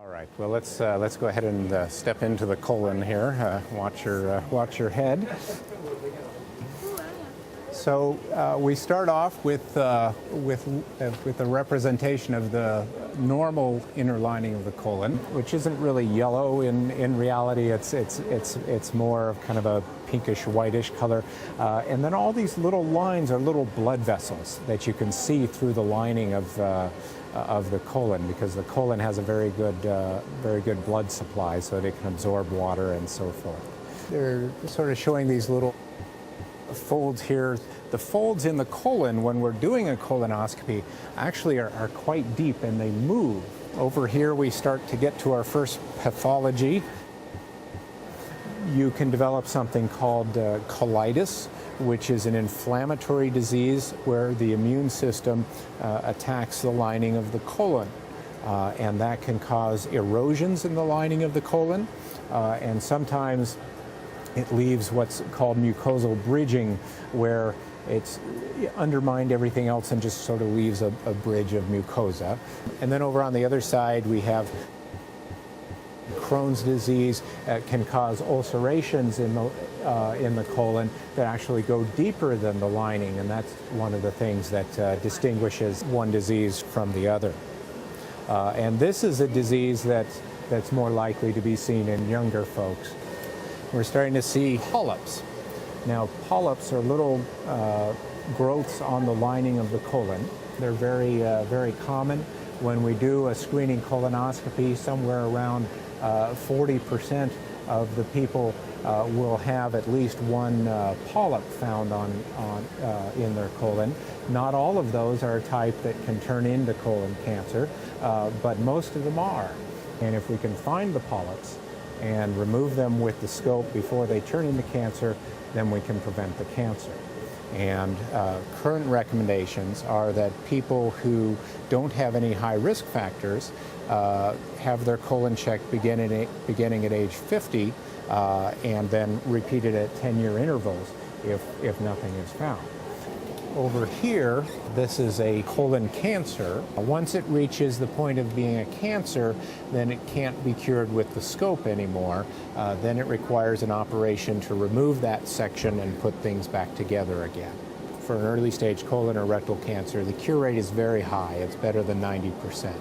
All right. Well, let's go ahead and step into the colon here. Watch your head. So we start off with a representation of the normal inner lining of the colon, which isn't really yellow. In reality, it's more of kind of a pinkish whitish color, and then all these little lines are little blood vessels that you can see through the lining of the colon, because the colon has a very good blood supply, so they can absorb water and so forth. They're sort of showing these little folds here. The folds in the colon, when we're doing a colonoscopy, actually are quite deep, and they move. Over here we start to get to our first pathology. You can develop something called colitis, which is an inflammatory disease where the immune system attacks the lining of the colon. And that can cause erosions in the lining of the colon, and sometimes it leaves what's called mucosal bridging, where it's undermined everything else and just sort of leaves a bridge of mucosa. And then over on the other side we have Crohn's disease. Can cause ulcerations in the colon that actually go deeper than the lining, and that's one of the things that distinguishes one disease from the other. And this is a disease that's more likely to be seen in younger folks. We're starting to see polyps. Now, polyps are little growths on the lining of the colon. They're very common. When we do a screening colonoscopy, somewhere around 40% of the people will have at least one polyp found in their colon. Not all of those are a type that can turn into colon cancer, but most of them are. And if we can find the polyps and remove them with the scope before they turn into cancer, then we can prevent the cancer. And current recommendations are that people who don't have any high risk factors have their colon checked beginning at age 50 and then repeated at 10-year intervals if nothing is found. Over here, this is a colon cancer. Once it reaches the point of being a cancer, then it can't be cured with the scope anymore. Then it requires an operation to remove that section and put things back together again. For an early stage colon or rectal cancer, the cure rate is very high. It's better than 90%.